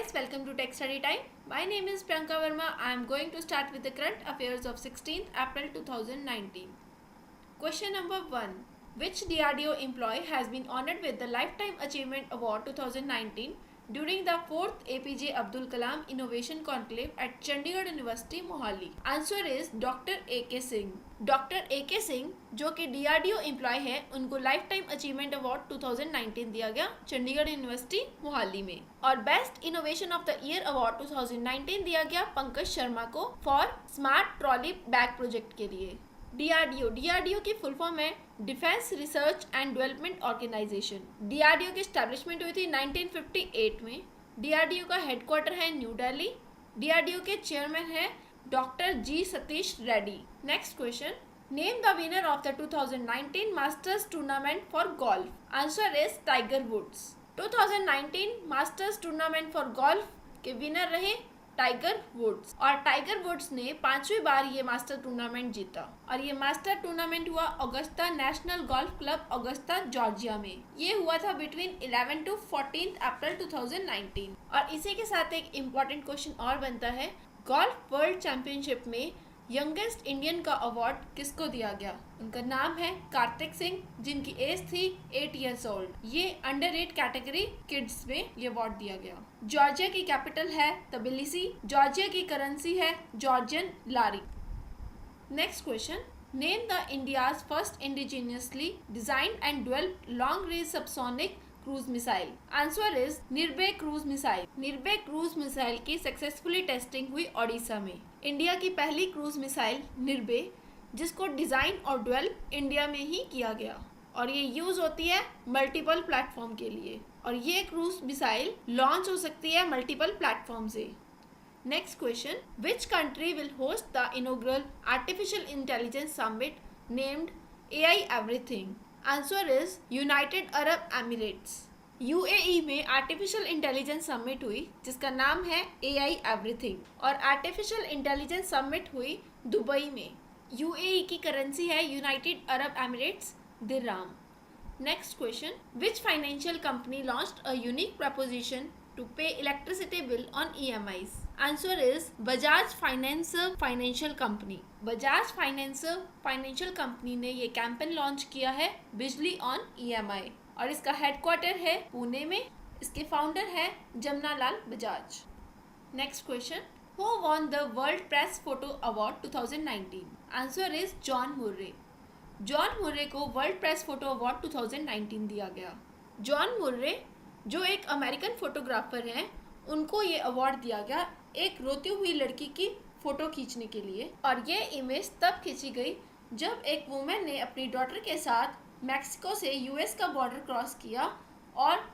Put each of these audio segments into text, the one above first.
guys, welcome to Tech Study Time. My name is Priyanka Verma. I am going to start with the current affairs of 16th April 2019. Question number 1. Which DRDO employee has been honored with the Lifetime Achievement Award 2019 during the 4th APJ Abdul Kalam Innovation Conclave at Chandigarh University, Mohali? Answer is Dr. A.K. Singh. Doctor A.K. Singh जो कि DRDO employ है, उनको life time achievement award 2019 दिया गया Chandigarh university Mohali में। और best innovation of the year award 2019 दिया गया पंकज शर्मा को for smart trolley bag project के लिए। DRDO की फुल फॉर्म है defence research and development organisation. DRDO की स्टैब्लिशमेंट हुई थी 1958 में। DRDO का हेडक्वार्टर है न्यू दिल्ली। DRDO के चेयरमैन है doctor G Satish Reddy. Next question, name the winner of the 2019 Masters tournament for golf. Answer is Tiger woods. 2019 Masters tournament for golf के winner रहे टाइगर वुड्स और टाइगर वुड्स ने 5वीं बार ये मास्टर टूर्नामेंट जीता और ये मास्टर टूर्नामेंट हुआ Augusta National Golf Club Augusta Georgia में। ये हुआ था बिटवीन 11 to 14 अप्रैल 2019। और इसी के साथ एक इम्पॉर्टेंट क्वेश्चन और बनता है, गोल्फ वर्ल्ड चैंपियनशिप में यंगेस्ट इंडियन का अवार्ड किसको दिया गया? उनका नाम है कार्तिक सिंह, जिनकी एज थी 8 years ओल्ड। ये अंडर 8 कैटेगरी किड्स में ये अवार्ड दिया गया। जॉर्जिया की कैपिटल है तबिलिसी। जॉर्जिया की करेंसी है Georgian lari. Next question, name the India's first indigenously design and developed long range subsonic cruise missile. Answer is Nirbhay cruise missile. Nirbhay cruise missile की successfully testing हुई ओडिशा में। India की पहली cruise missile निर्भय, जिसको design और डेवलप इंडिया में ही किया गया और ये यूज होती है मल्टीपल प्लेटफॉर्म के लिए और ये क्रूज मिसाइल लॉन्च हो सकती है मल्टीपल प्लेटफॉर्म से। Next question, which country will host the inaugural artificial intelligence summit named AI everything. Answer is United Arab Emirates. UAE में आर्टिफिशियल इंटेलिजेंस समिट हुई जिसका नाम है AI एवरीथिंग और आर्टिफिशियल इंटेलिजेंस समिट हुई दुबई में। UAE की करेंसी है United Arab Emirates dirham. Next question, which financial company launched a unique proposition to pay electricity bill on EMIs? Answer is Bajaj Financial Company. Bajaj Financial Company ने ये campaign launch किया है बिजली on EMI और इसका headquarter है पुणे में। इसके फाउंडर है Jamnalal Bajaj. Next question, who won the world press photo award 2019? Answer is John Murray. John Murray को वर्ल्ड प्रेस फोटो अवार्ड 2019 दिया गया। जॉन मुर्रे जो एक अमेरिकन फोटोग्राफर हैं, उनको ये अवार्ड दिया गया एक रोती हुई लड़की की फ़ोटो खींचने के लिए। और ये इमेज तब खींची गई जब एक वुमेन ने अपनी डॉटर के साथ मैक्सिको से US का बॉर्डर क्रॉस किया और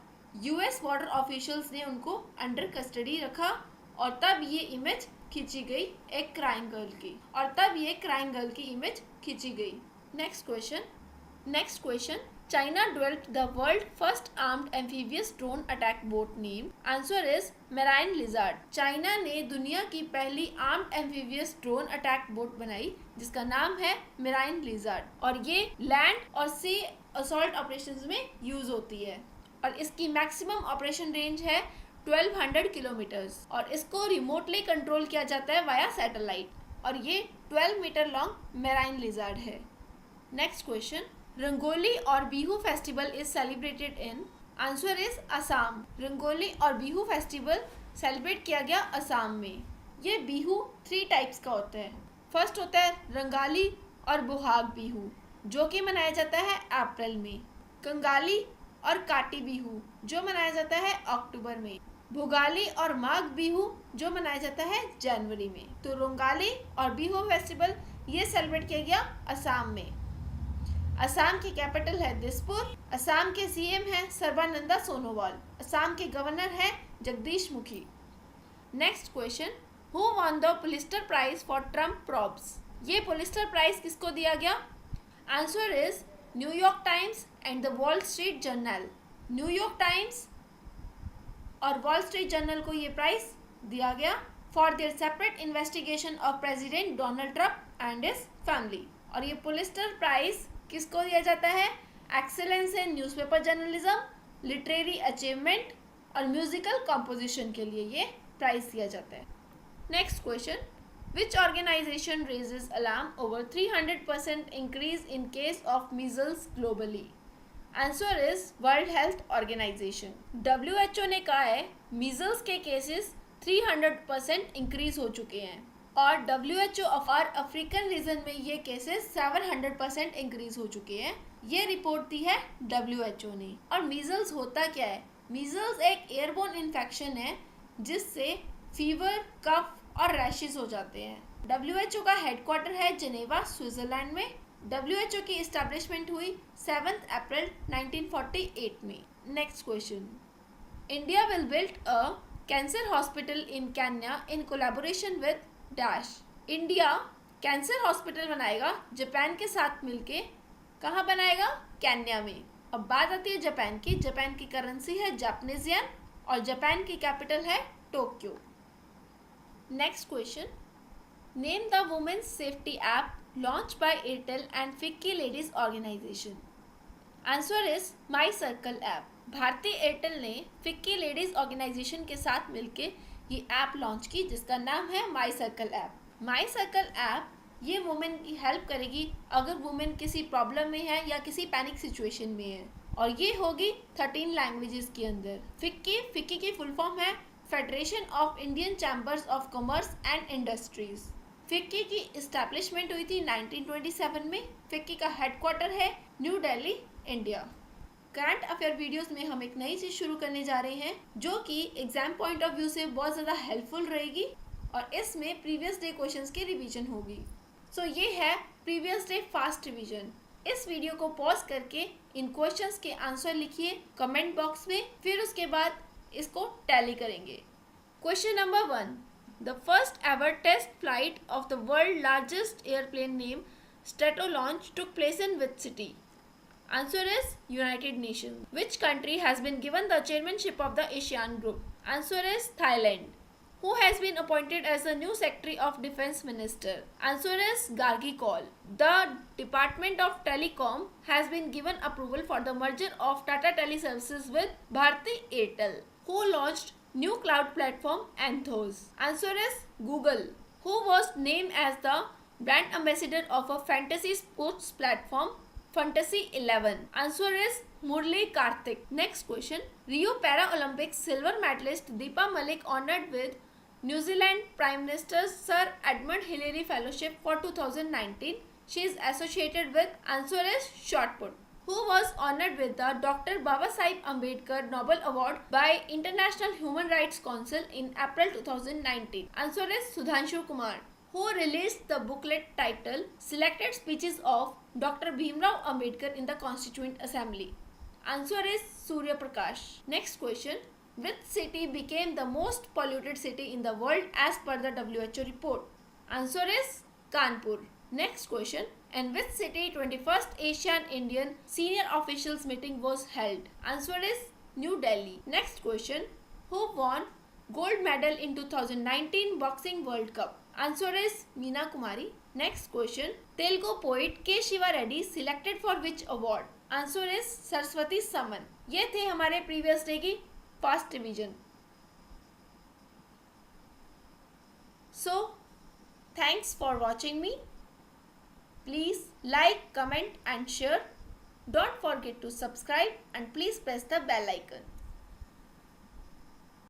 US बॉर्डर ऑफिशियल्स ने उनको अंडर कस्टडी रखा और तब ये इमेज खींची गई एक क्राइम गर्ल की और तब ये क्राइम गर्ल की इमेज खींची गई। Next question, China developed the world first armed amphibious drone attack boat name. Answer is Marine Lizard. China ने दुनिया की पहली armed amphibious drone attack boat बनाई जिसका नाम है मेराइन लिजार्ड और ये लैंड और सी असॉल्ट ऑपरेशंस में यूज होती है और इसकी मैक्सिमम ऑपरेशन रेंज है 1200 किलोमीटर्स और इसको रिमोटली कंट्रोल किया जाता है वाया सैटेलाइट और ये 12 मीटर लॉन्ग मेराइन लिजार्ड है। नेक्स्ट क्वेश्चन, रंगोली और Bihu festival is celebrated in. Answer is Assam. Rangoli और बिहू फेस्टिवल सेलिब्रेट किया गया असम में। ये बिहू 3 टाइप्स का होता है। फर्स्ट होता है रंगाली और बुहाग बिहू जो कि मनाया जाता है अप्रैल में। कंगाली और काटी बिहू जो मनाया जाता है अक्टूबर में। भुगाली और माघ बिहू जो मनाया जाता है जनवरी में। तो रंगाली और बिहू फेस्टिवल ये सेलिब्रेट किया गया असम में। असम की कैपिटल है दिसपुर। असम के CM हैं सर्बानंदा सोनोवाल। असम के गवर्नर हैं Jagdish Mukhi. Next question, who won the Pulitzer prize for Trump probes? ये पुलिस्टर प्राइज किसको दिया गया? Answer is New York Times and the Wall Street Journal. New York Times और वॉल स्ट्रीट जर्नल को ये प्राइज दिया गया for their separate investigation of President Donald Trump and his family. और ये पुलिस्टर प्राइज किसको दिया जाता है? Excellence in newspaper journalism, literary achievement और म्यूजिकल कंपोजिशन के लिए ये प्राइज दिया जाता है। Next question, which organisation raises alarm over 300% increase in case of measles globally? Answer is World Health Organisation. WHO ने कहा है मीजल्स के केसेस 300% इंक्रीज हो चुके हैं और WHO और अफ्रीकन रीजन में ये केसेस 700% इंक्रीज हो चुके हैं। ये रिपोर्ट दी है WHO ने। और मीजल्स होता क्या है? मीजल्स एक एयरबोर्न इन्फेक्शन है जिससे फीवर, कफ और रैशेस हो जाते हैं। WHO का हेडक्वार्टर है जिनेवा, स्विट्जरलैंड में। WHO की इस्टेब्लिशमेंट हुई 7 अप्रैल 1948 में। Next question, India will build a cancer hospital in Kenya in collaboration with dash. India cancer hospital बनाएगा जापान के साथ मिलके। कहाँ बनाएगा? केन्या में। अब बात आती है जापान की। जापान की करेंसी है जापानीज येन और जापान की कैपिटल है Tokyo. Next question, name the women's safety app launch by Airtel and FICCI Ladies Organisation. Answer is My Circle app. Bharti Airtel ने फिक्की लेडीज ऑर्गेनाइजेशन के साथ मिलके ये ऐप लॉन्च की जिसका नाम है माई सर्कल ऐप। माई सर्कल ऐप ये वुमेन की हेल्प करेगी अगर वुमेन किसी प्रॉब्लम में है या किसी पैनिक सिचुएशन में है, और ये होगी 13 लैंग्वेजेस के अंदर। फिक्की की फुल फॉर्म है federation of Indian chambers of commerce and industries. FICCI की इस्टेब्लिशमेंट हुई थी 1927 में। फिक्की का हेडक्वार्टर है New Delhi, India. Current affair videos में हम एक नई चीज शुरू करने जा रहे हैं जो कि एग्जाम पॉइंट ऑफ व्यू से बहुत ज़्यादा हेल्पफुल रहेगी और इसमें प्रीवियस डे क्वेश्चंस की रिवीजन होगी। सो ये है प्रीवियस डे फास्ट रिवीजन। इस वीडियो को पॉज करके इन क्वेश्चंस के आंसर लिखिए कमेंट बॉक्स में, फिर उसके बाद इसको टैली करेंगे। Question number 1, the first ever test flight of the world largest airplane name Stratolaunch took place in which city? Answer is United Nations. Which country has been given the chairmanship of the ASEAN Group? Answer is Thailand. Who has been appointed as the new Secretary of Defense Minister? Answer is Gargi Kaul. The Department of Telecom has been given approval for the merger of Tata Teleservices with Bharti Airtel. Who launched new cloud platform Anthos? Answer is Google. Who was named as the brand ambassador of a fantasy sports platform Fantasy 11? Answer is Murli Karthik. Next question, Rio Paralympics silver medalist Deepa Malik honored with New Zealand Prime Minister Sir Edmund Hillary Fellowship for 2019. She is associated with. Answer is shot put. Who was honored with the Dr. Babasaheb Ambedkar Nobel Award by International Human Rights Council in April 2019? Answer is Sudhanshu Kumar. Who released the booklet titled Selected Speeches of Dr. Bhimrao Ambedkar in the Constituent Assembly? Answer is Surya Prakash. Next question, which city became the most polluted city in the world as per the WHO report? Answer is Kanpur. Next question, in which city 21st Asian Indian Senior Officials Meeting was held? Answer is New Delhi. Next question, who won gold medal in 2019 Boxing World Cup? Answer is Meena Kumari. Next question, Telugu poet K. Shiva Reddy selected for which award? Answer is Saraswati Saman. ये थे हमारे previous day की fast revision. So, thanks for watching me. Please like, comment and share. Don't forget to subscribe and please press the bell icon.